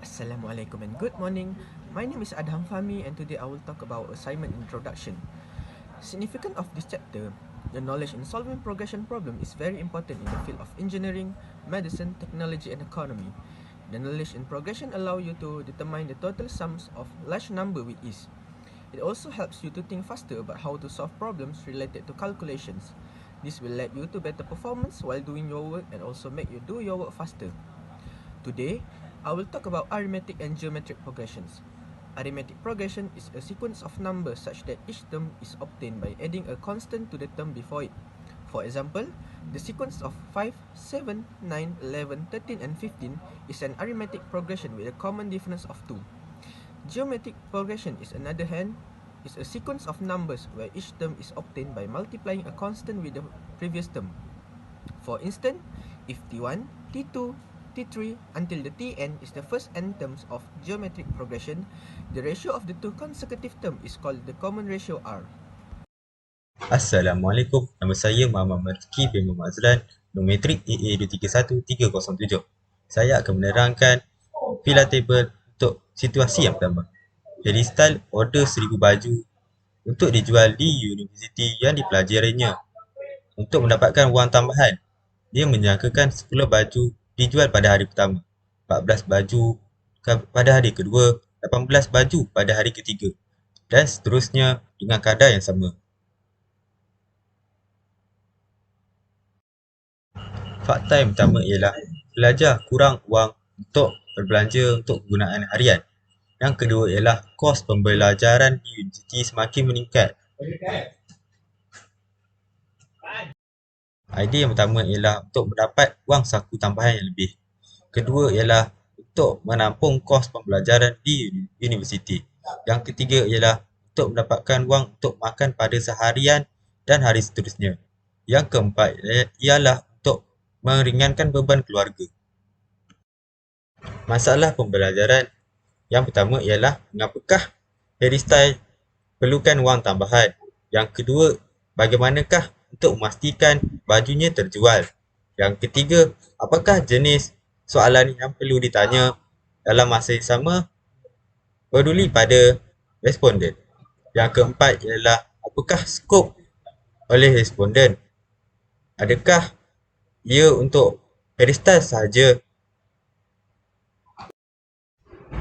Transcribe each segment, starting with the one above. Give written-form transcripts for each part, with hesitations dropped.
Assalamualaikum and good morning. My name is Adham Fahmi and today I will talk about assignment introduction. Significance of this chapter, the knowledge in solving progression problem is very important in the field of engineering, medicine, technology and economy. The knowledge in progression allow you to determine the total sums of large number with ease. It also helps you to think faster about how to solve problems related to calculations. This will lead you to better performance while doing your work and also make you do your work faster. Today, I will talk about arithmetic and geometric progressions. Arithmetic progression is a sequence of numbers such that each term is obtained by adding a constant to the term before it. For example, the sequence of 5, 7, 9, 11, 13 and 15 is an arithmetic progression with a common difference of 2. Geometric progression is another hand is a sequence of numbers where each term is obtained by multiplying a constant with the previous term. For instance, if T1, T2, T3 until the Tn is the first n terms of geometric progression, the ratio of the two consecutive terms is called the common ratio R. Assalamualaikum, nama saya Muhammad Marzuki bin Muhammad Azlan, Numetrik AA231307. Saya akan menerangkan pilihan table untuk situasi yang pertama. Harry Styles order 1000 baju untuk dijual di universiti yang dipelajarinya. Untuk mendapatkan wang tambahan, dia menyangkakan 10 baju dijual pada hari pertama, 14 baju pada hari kedua, 18 baju pada hari ketiga dan seterusnya dengan kadar yang sama. Fakta yang pertama ialah pelajar kurang wang untuk berbelanja untuk kegunaan harian. Yang kedua ialah kos pembelajaran di universiti semakin meningkat. Idea yang pertama ialah untuk mendapat wang saku tambahan yang lebih. Kedua ialah untuk menampung kos pembelajaran di universiti. Yang ketiga ialah untuk mendapatkan wang untuk makan pada seharian dan hari seterusnya. Yang keempat ialah untuk meringankan beban keluarga. Masalah pembelajaran yang pertama ialah mengapakah Harry Styles perlukan wang tambahan. Yang kedua, bagaimanakah untuk memastikan bajunya terjual. Yang ketiga, apakah jenis soalan yang perlu ditanya dalam masa yang sama peduli pada responden. Yang keempat ialah apakah skop oleh responden. Adakah ia untuk Harry Styles sahaja?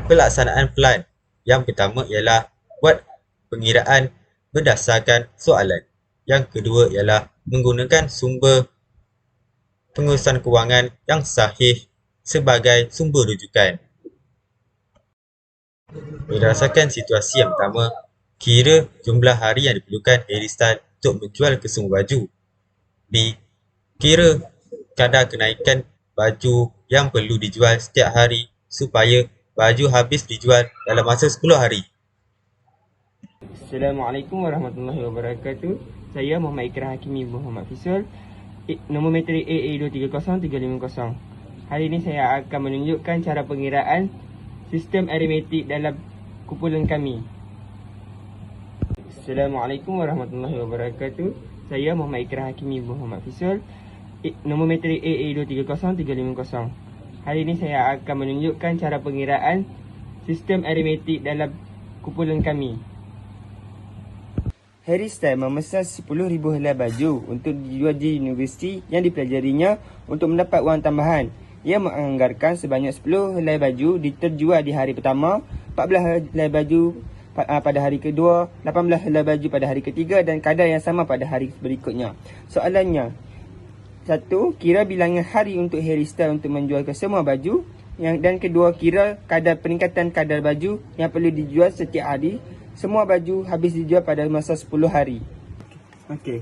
Pelaksanaan plan yang pertama ialah buat pengiraan berdasarkan soalan. Yang kedua ialah menggunakan sumber pengurusan kewangan yang sahih sebagai sumber rujukan. Berdasarkan situasi yang pertama, kira jumlah hari yang diperlukan Harry Styles untuk menjual kesemua baju. B. Kira kadar kenaikan baju yang perlu dijual setiap hari supaya baju habis dijual dalam masa 10 hari. Assalamualaikum warahmatullahi wabarakatuh. Saya Muhammad Ikrah Hakimi Muhammad Fisul, nombor metrik AA230350. Hari ini saya akan menunjukkan cara pengiraan sistem aritmetik dalam kumpulan kami. Assalamualaikum warahmatullahi wabarakatuh. Saya Muhammad Ikrah Hakimi Muhammad Fisul, nombor metrik AA230350. Hari ini saya akan menunjukkan cara pengiraan sistem aritmetik dalam kumpulan kami. Harry Styles memesan 10,000 helai baju untuk dijual di universiti yang dipelajarinya untuk mendapat wang tambahan. Ia menganggarkan sebanyak 10 helai baju terjual di hari pertama, 14 helai baju pada hari kedua, 18 helai baju pada hari ketiga dan kadar yang sama pada hari berikutnya. Soalannya, 1. Kira bilangan hari untuk Harry Styles untuk menjual semua baju. Dan kedua, kira kadar peningkatan kadar baju yang perlu dijual setiap hari. Semua baju habis dijual pada masa 10 hari. Okey.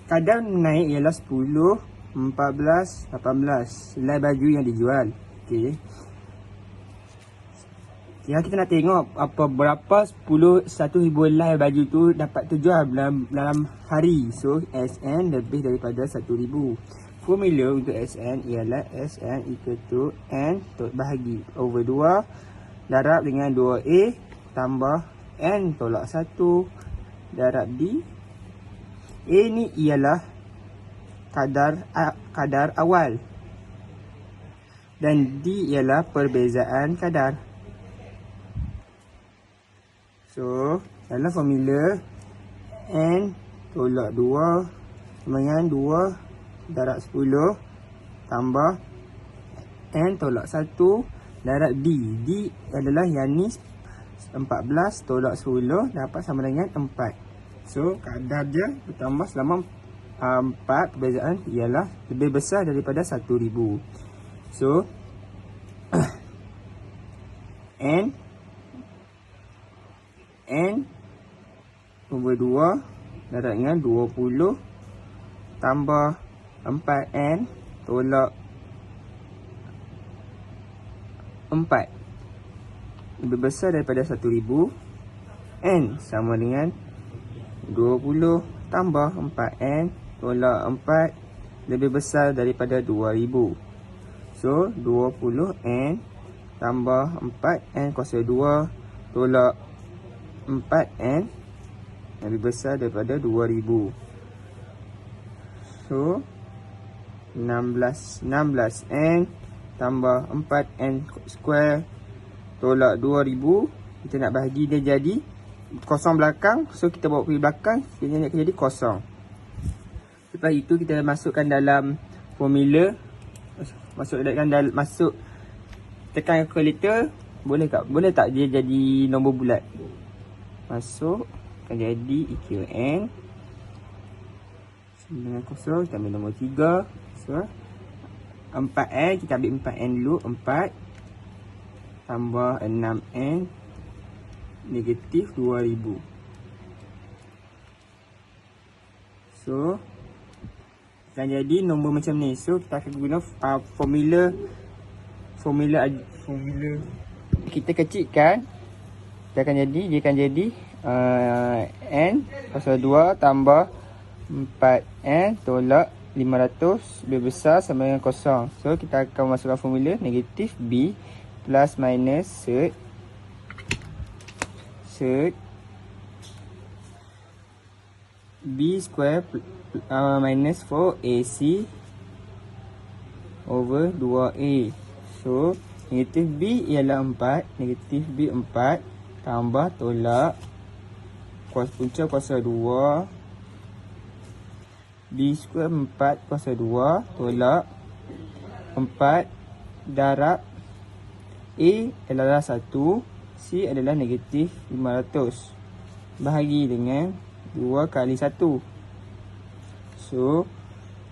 Kadar naik ialah 10, 14, 18 helai baju yang dijual. Okey. Yang kita nak tengok berapa 1,000 helai baju tu dapat terjual dalam hari. So SN lebih daripada 1,000. Formula untuk SN ialah SN equal to N bahagi over 2 darab dengan 2A tambah N tolak 1 darab D. A ni ialah kadar awal dan D ialah perbezaan kadar. So, dalam formula N tolak 2 sama dengan 2 darab 10 tambah N tolak 1 darab D. D adalah yang ni 14 tolak 10 dapat sama dengan 4. So, kadar dia bertambah selama 4. Perbezaan ialah lebih besar daripada 1000. So, N over 2 darab dengan 20 tambah 4N tolak 4 lebih besar daripada 1000. N sama dengan 20 tambah 4N tolak 4 lebih besar daripada 2000. So 20N tambah 4N kuasa 2 tolak 4N lebih besar daripada 2000. So 16N tambah 4N square tolak 2000. Kita nak bahagi dia jadi kosong belakang. So kita bawa pergi belakang, dia akan jadi kosong. Lepas itu kita masukkan dalam formula. Masuk tekan calculator. Boleh tak dia jadi nombor bulat? Masuk, akan jadi EQN 9 kita ambil nombor 3. So 4N, kita ambil 4N dulu. 4 tambah 6N negatif 2000. So akan jadi nombor macam ni. So kita akan guna formula kita kecilkan. Dia akan jadi N pasal 2 tambah 4N tolak 500 lebih besar sama dengan kosong. So kita akan masukkan formula negatif B plus minus sed B square minus 4AC over 2A. So negatif B ialah 4, negatif B 4 tambah tolak punca kuasa 2 B square 4 kuasa 2 tolak 4 darab A adalah 1, C adalah negatif 500 bahagi dengan 2 kali 1. So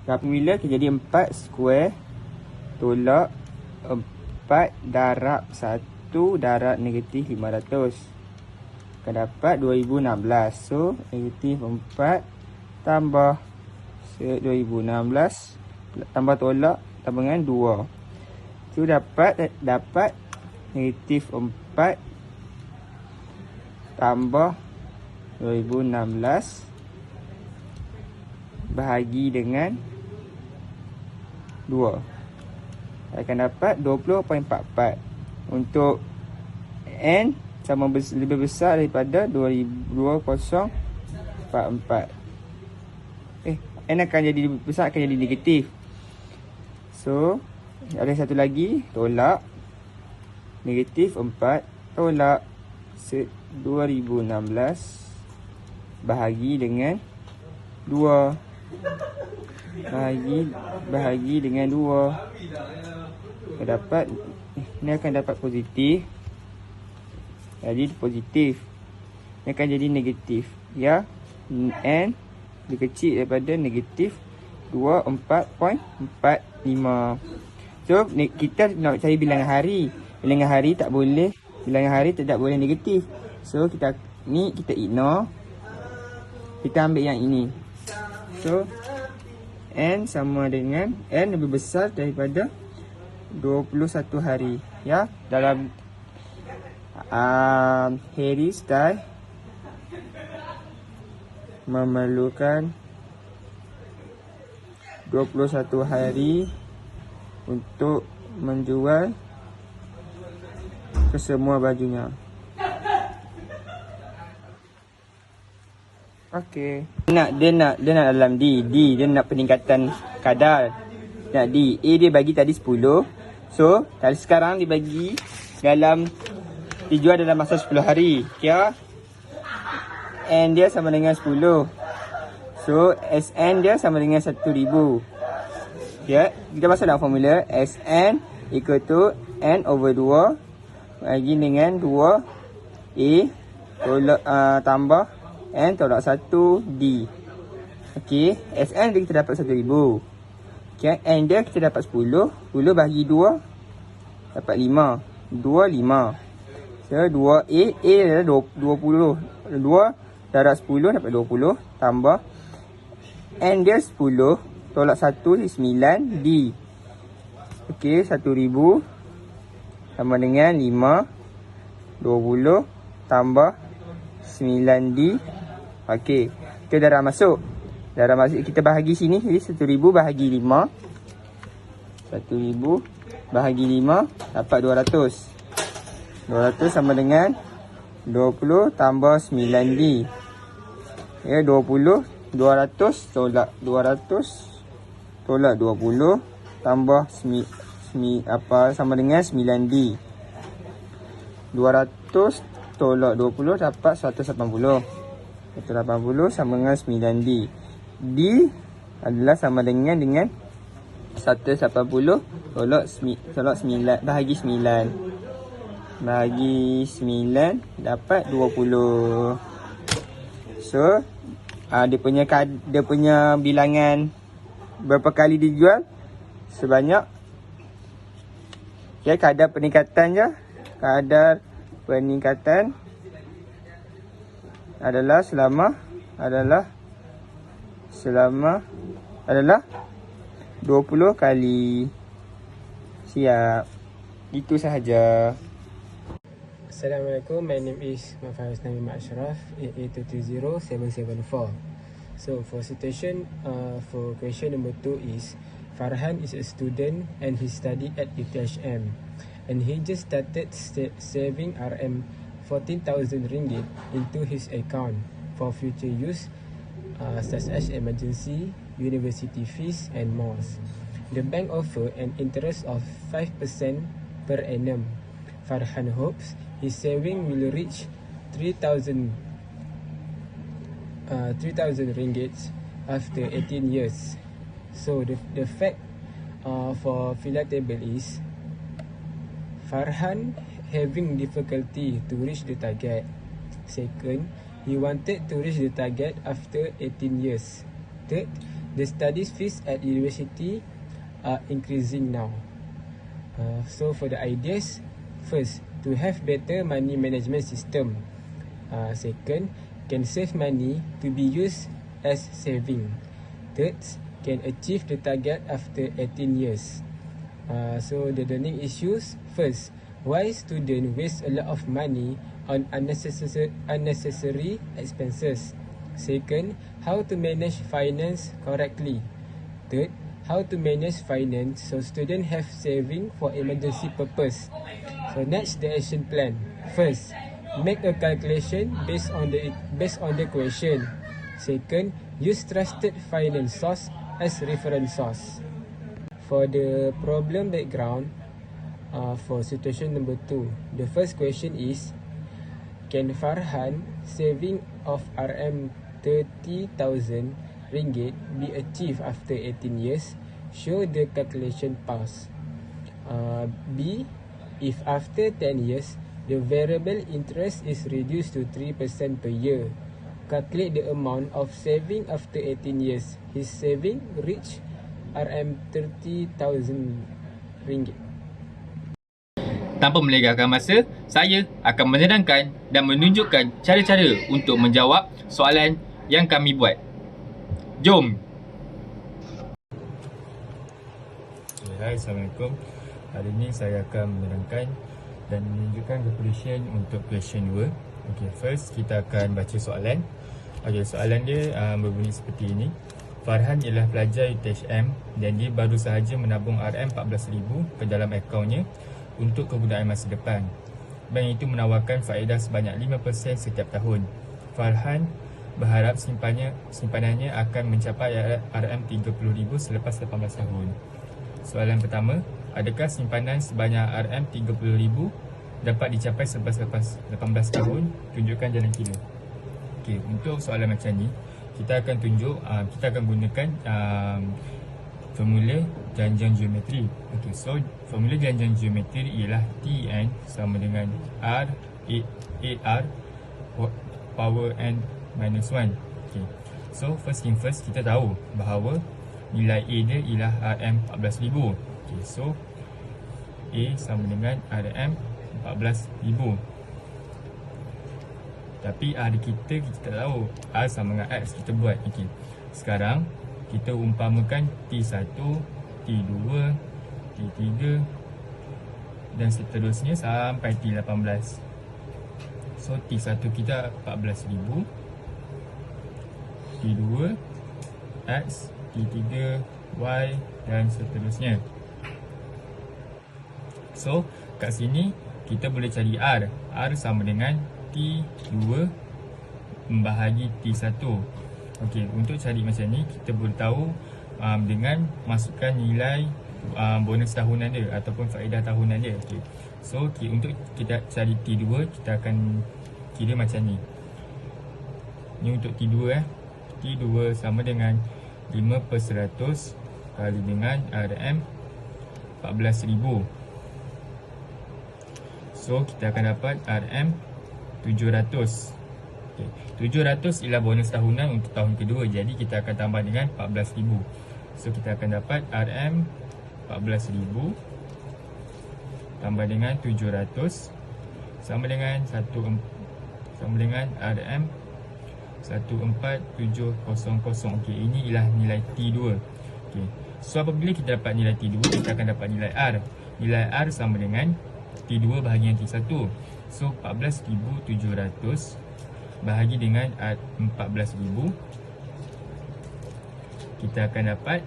dalam formula kita jadi 4 square tolak 4 darab 1 darab negatif 500 akan dapat 2016. So negatif 4 tambah 2016 tambah tolak tambah dengan 2. So dapat negatif 4 tambah 2016 bahagi dengan 2 akan dapat 20.44. Untuk N sama lebih besar daripada 2044. N akan jadi besar, akan jadi negatif. So ada satu lagi, tolak negatif 4 tolak 2016 bahagi dengan 2 bahagi dengan 2 dapat, ini akan dapat positif. Jadi positif, ini akan jadi negatif ya. N lebih kecil daripada negatif 24.45. So kita nak cari bilangan hari. Bilangan hari tak boleh, bilangan hari tidak boleh negatif. So kita ignore. Kita ambil yang ini. So N sama dengan N lebih besar daripada 21 hari ya. Dalam Harry Style memerlukan 21 hari untuk menjual kesemua bajunya. Okey. Dia nak dalam D dia nak peningkatan kadar. Nak D. A dia bagi tadi 10. So, sekarang dibagi dalam dijual dalam masa 10 hari. Kira SN dia sama dengan 10. So SN dia sama dengan 1000. Ya, kita masuk dalam formula SN equal to N over 2 bagi dengan 2A tolak tambah N tolak 1D. Okey, SN dia kita dapat 1000. Okey, N dia kita dapat 10. 10 bagi 2 dapat 5. 2, 5. So 2A, A adalah 20. 2 darab 10 dapat 20 tambah N dia 10 tolak 1 9D. Okey, 1000 sama dengan 5 20 tambah 9D. Okey, kita darab masuk. Darab masuk kita bahagi sini. Jadi 1000 bahagi 5. 1000 bahagi 5 dapat 200. 200 sama dengan 20 tambah 9D. Ya, 20 200 tolak 200 tolak 20 tambah sama dengan 9D. 200 tolak 20 dapat 180. 180 sama dengan 9D. D adalah sama dengan 180 tolak 9 bahagi 9. Bahagi 9 dapat 20. So dia punya bilangan berapa kali dijual? Sebanyak. Okay, kadar peningkatan je. Kadar peningkatan adalah selama 20 kali. Siap. Itu sahaja. Assalamualaikum, my name is Mafaraz Nabi Ashraf, AA220774. So for question number 2 is Farhan is a student and he studied at UTHM and he just started saving RM14,000 ringgit into his account for future use such as emergency, university fees and more. The bank offer an interest of 5% per annum. Farhan hopes his saving will reach 3,000 ringgit after 18 years. So the fact for Philia table is Farhan having difficulty to reach the target. Second, he wanted to reach the target after 18 years. Third, the studies fees at university are increasing now. So for the ideas, first, to have better money management system. Second, can save money to be used as saving. Third, can achieve the target after 18 years. So the learning issues, first, why students waste a lot of money on unnecessary expenses. Second, how to manage finance correctly. Third, how to manage finance so students have saving for emergency purpose. So next, the action plan. First, make a calculation based on the question. Second, use trusted finance source as reference source. For the problem background, for situation number 2, the first question is, can Farhan saving of RM30,000 ringgit be achieved after 18 years? Show the calculation pass. B, if after 10 years, the variable interest is reduced to 3% per year. Calculate the amount of saving after 18 years. His saving reach RM30,000 ringgit. Tanpa melengahkan masa, saya akan menerangkan dan menunjukkan cara-cara untuk menjawab soalan yang kami buat. Jom! Hai, Assalamualaikum. Hari ini saya akan menerangkan dan menunjukkan calculation untuk question 2. Okay, first kita akan baca soalan. Okay, soalan dia berbunyi seperti ini. Farhan ialah pelajar UTHM dan dia baru sahaja menabung RM14,000 ke dalam akaunnya untuk kegunaan masa depan. Bank itu menawarkan faedah sebanyak 5% setiap tahun. Farhan berharap simpanannya akan mencapai RM30,000 selepas 18 tahun. Soalan pertama, adakah simpanan sebanyak RM30,000 dapat dicapai selepas 18 tahun? Tunjukkan jalan kira. Okey, untuk soalan macam ni, kita akan tunjuk, kita akan gunakan formula janjang geometri. Okey, so formula janjang geometri ialah Tn sama dengan R 8R power n minus 1. Okey, so first thing first, kita tahu bahawa nilai A dia ialah RM 14,000. Okey, so A sama dengan RM 14,000. Tapi R kita tak tahu. R sama dengan X, kita buat. Okey, sekarang kita umpamakan T1, T2, T3 dan seterusnya sampai T18. So T1 kita 14,000, T2 X, T3 Y dan seterusnya. So kat sini kita boleh cari R. R sama dengan T2 membahagi T1. Okey, untuk cari macam ni kita boleh tahu dengan masukkan nilai bonus tahunan dia ataupun faedah tahunan dia. Okey. So untuk kita cari T2, kita akan kira macam ni. Ni untuk T2 T2 sama dengan 5/100 kali dengan RM 14,000. So kita akan dapat RM 700. Okay. 700 ialah bonus tahunan untuk tahun kedua. Jadi kita akan tambah dengan 14,000. So kita akan dapat RM 14,000 tambah dengan 700 sama dengan RM 14700. Okey, ini ialah nilai T2. Okey. So apabila kita dapat nilai T2, kita akan dapat nilai R. Nilai R sama dengan T2 bahagian T1. So 14,700 bahagi dengan 14,000, kita akan dapat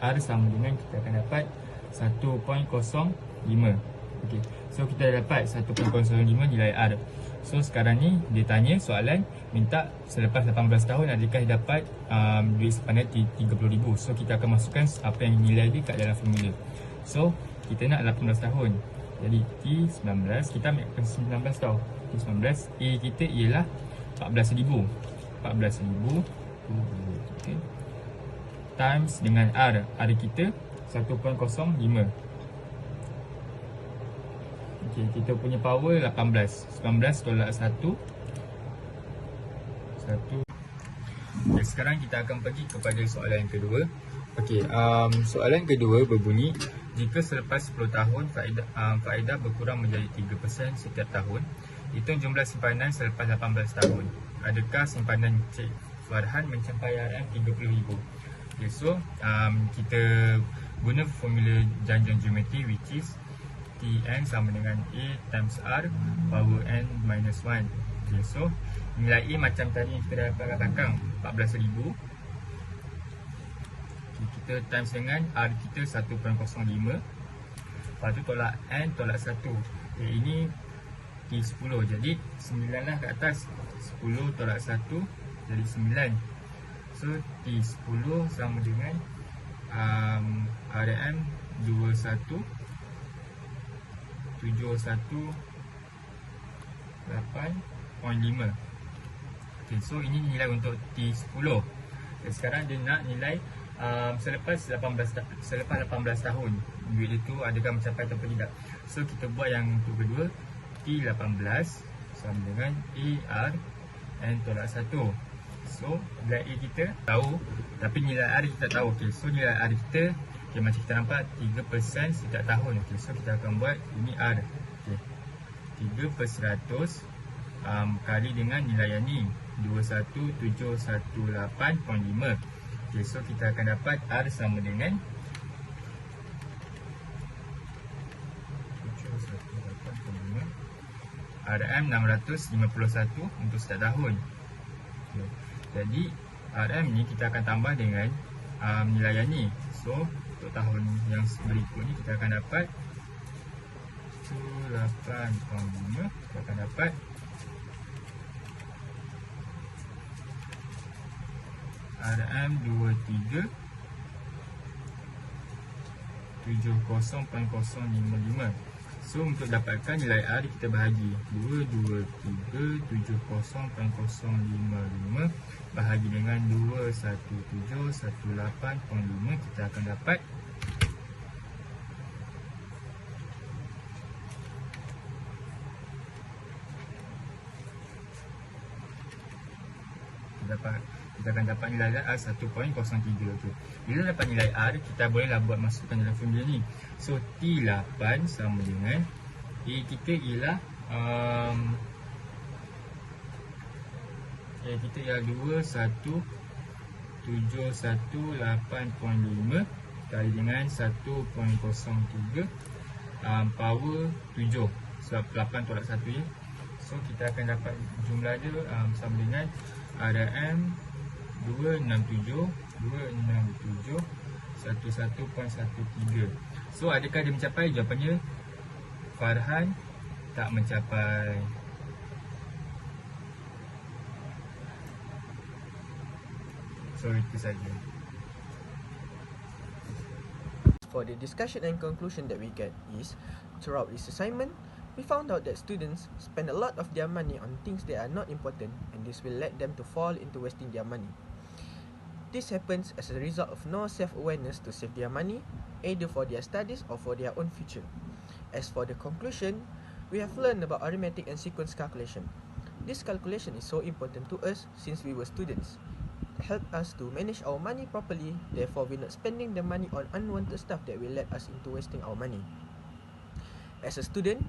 R sama dengan, kita akan dapat 1.05. Okey, so kita dah dapat 1.05 nilai R. So sekarang ni dia tanya soalan, minta selepas 18 tahun adakah dapat duit sepadan 30,000. So kita akan masukkan apa yang nilai dia kat dalam formula. So kita nak 18 tahun. Jadi T19, kita ambil 19 tau. T19, A kita ialah 14,000. 14,000 okay, times dengan R. R kita 1.05. Okay, kita punya power 18. 19 tolak 1. Okay, sekarang kita akan pergi kepada soalan yang kedua. Okey, soalan kedua berbunyi, jika selepas 10 tahun faedah berkurang menjadi 3% setiap tahun, hitung jumlah simpanan selepas 18 tahun. Adakah simpanan Cik Farhan mencapai RM30,000? Okay, so kita guna formula janjang geometri, which is Tn sama dengan A times R power n minus 1. Okay, so nilai A macam tadi yang kita dapat kat belakang, 14,000. Kita times dengan R kita 1.05. Lepas tu tolak N, tolak 1. Okay, ini T10. Jadi 9 lah kat atas. 10 tolak 1 jadi 9. So T10 sama dengan RM 21,718.5. Okay, so ini nilai untuk T10. Okay, sekarang dia nak nilai selepas 18 tahun duit itu adakah mencapai atau tidak. So kita buat yang untuk kedua, T18 sama dengan AR N tolak 1. So nilai A kita tahu tapi nilai R kita tak tahu. Okay, so nilai R kita macam kita nampak 3% setiap tahun. Okay, so kita akan buat ini R. Okay, 3/100 kali dengan nilai yang ni 21,718.5. Okay, so kita akan dapat R sama dengan 718.5 RM 651 untuk setiap tahun. Okay. Jadi RM ni kita akan tambah dengan nilai yang ni. So untuk tahun yang berikut ni kita akan dapat 8.5. Kita akan dapat RM 23,70.055. So untuk dapatkan nilai R kita bahagi 22370.055 bahagi dengan 21718.5, kita akan dapat kita akan dapat nilai R 1.03. Okay. Bila dapat nilai R, kita bolehlah buat masukkan dalam formula ni. So T8 sama dengan A kita ialah kita ialah 21718.5 kali dengan 1.03 power 7, sebab 8 tolak 1 je. So kita akan dapat jumlah dia sama dengan RM 267.11.13. So adakah dia mencapai? Jawapannya Farhan tak mencapai. So itu saja. For the discussion and conclusion that we get is, throughout this assignment, we found out that students spend a lot of their money on things that are not important, and this will lead them to fall into wasting their money. This happens as a result of no self-awareness to save their money, either for their studies or for their own future. As for the conclusion, we have learned about arithmetic and sequence calculation. This calculation is so important to us since we were students. It helped us to manage our money properly, therefore we're not spending the money on unwanted stuff that will lead us into wasting our money. As a student,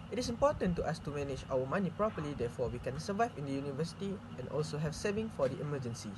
it is important to us to manage our money properly, therefore we can survive in the university and also have saving for the emergencies.